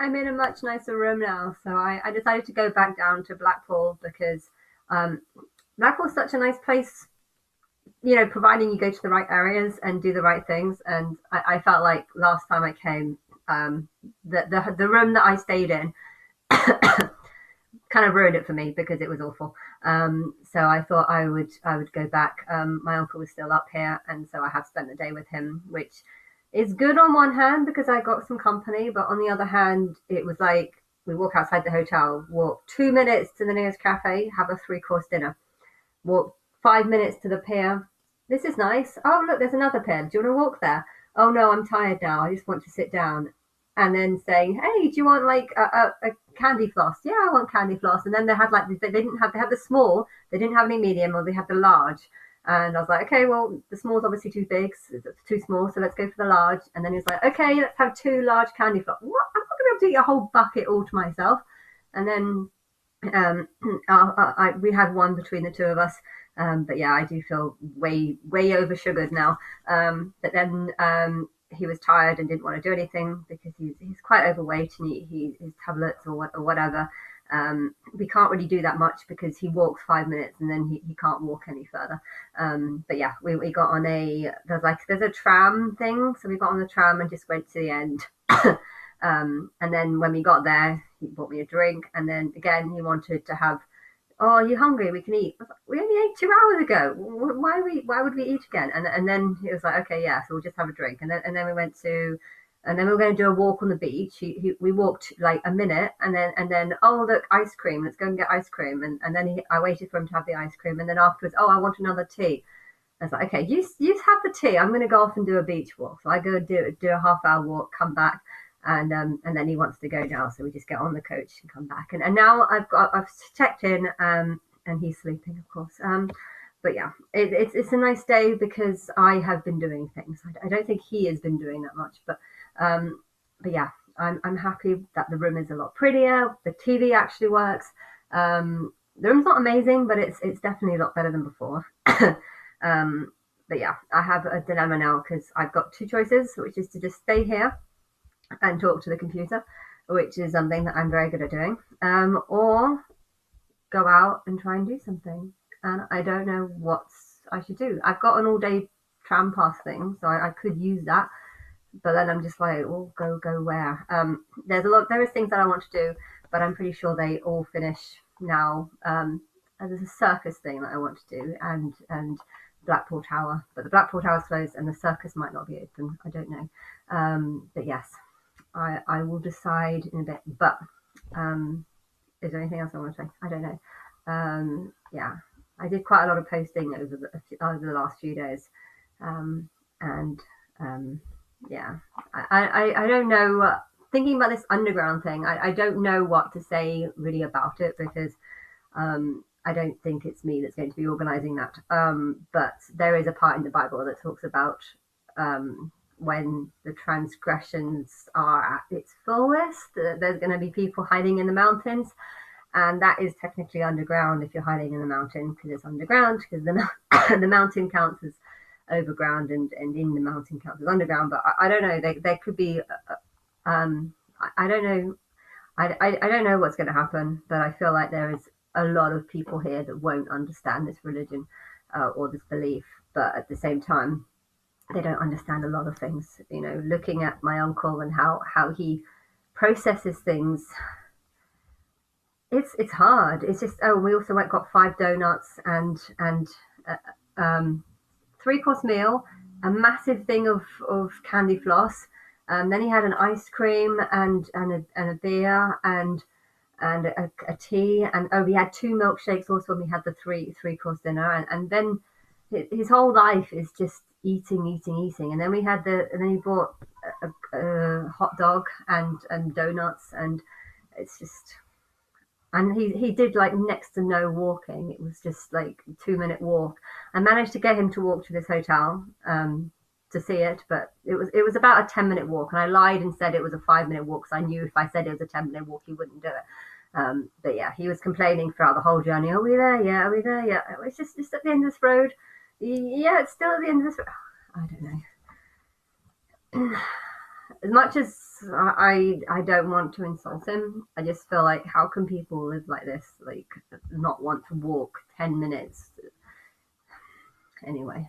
I'm in a much nicer room now. So I decided to go back down to Blackpool because um, Blackpool's such a nice place, providing you go to the right areas and do the right things. And I felt like last time I came, um, the room that I stayed in kind of ruined it for me because it was awful. So I thought I would go back. My uncle was still up here, and so I have spent the day with him, which is good on one hand because I got some company, but on the other hand, it was like we walk outside the hotel, walk 2 minutes to the nearest cafe, have a three-course dinner, walk 5 minutes to the pier. This is nice. Oh, look, there's another pier. Do you want to walk there? Oh no, I'm tired now. I just want to sit down. And then saying, hey, do you want like a candy floss? Yeah, I want candy floss. And then they had the small, they didn't have any medium, or they had the large. And I was like, okay, well, the small's obviously too big, it's too small, so let's go for the large. And then he was like, okay, let's have two large candy floss. What? I'm not going to be able to eat a whole bucket all to myself. And then um, we had one between the two of us. But yeah, I do feel way over sugared now. But then he was tired and didn't want to do anything because he's quite overweight and he his tablets or whatever. We can't really do that much because he walks 5 minutes and then he can't walk any further. But yeah, we got on there's a tram thing, so we got on the tram and just went to the end. And then when we got there, he bought me a drink, and then again he wanted to have. Oh, are you hungry? We can eat. I was like, we only ate 2 hours ago. Why would we eat again? And then he was like, okay, yeah, so we'll just have a drink. And then we went to, and then we were going to do a walk on the beach. We walked like a minute, and then oh look, ice cream. Let's go and get ice cream. And then I waited for him to have the ice cream, and then afterwards, oh, I want another tea. I was like, okay, you have the tea. I'm going to go off and do a beach walk. So I go do a half-hour walk, come back, and then he wants to go now. So we just get on the coach and come back. And now I've checked in, and he's sleeping, of course. But yeah, it's a nice day because I have been doing things. I don't think he has been doing that much, but yeah, I'm happy that the room is a lot prettier. The TV actually works. The room's not amazing, but it's definitely a lot better than before. Um, but yeah, I have a dilemma now because I've got two choices, which is to just stay here and talk to the computer, which is something that I'm very good at doing, or go out and try and do something. And I don't know what I should do. I've got an all day tram pass thing, so I could use that. But then I'm just like, oh, go where? There is things that I want to do, but I'm pretty sure they all finish now. And there's a circus thing that I want to do, and Blackpool Tower, but the Blackpool Tower's closed, and the circus might not be open. I don't know. But yes, I will decide in a bit. But is there anything else I want to say? I don't know. Yeah, I did quite a lot of posting over the last few days, and yeah, I don't know. Thinking about this underground thing, I don't know what to say really about it because I don't think it's me that's going to be organising that. But there is a part in the Bible that talks about when the transgressions are at its fullest, there's going to be people hiding in the mountains. And that is technically underground if you're hiding in the mountain because it's underground because the mountain counts as overground and in the mountain counts as underground. But I don't know. There could be. I don't know. I don't know what's going to happen, but I feel like there is a lot of people here that won't understand this religion or this belief. But at the same time, they don't understand a lot of things. Looking at my uncle and how he processes things, it's hard. It's just we also got 5 donuts and uh, 3-course meal, a massive thing of candy floss. Then he had an ice cream and a beer and a tea, and we had 2 milkshakes also when we had the three-course dinner, and then his whole life is just eating, and then he bought a hot dog and donuts, and it's just. And he did like next to no walking. It was just like a 2 minute walk. I managed to get him to walk to this hotel to see it, but it was about a 10-minute walk. And I lied and said it was a 5 minute walk because I knew if I said it was a 10-minute walk, he wouldn't do it. But yeah, he was complaining throughout the whole journey. Are we there? Yeah, are we there? Yeah. It's just at the end of this road. Yeah, it's still at the end of this road. I don't know. as much as I don't want to insult him, I just feel like how can people live like this, like not want to walk 10 minutes anyway.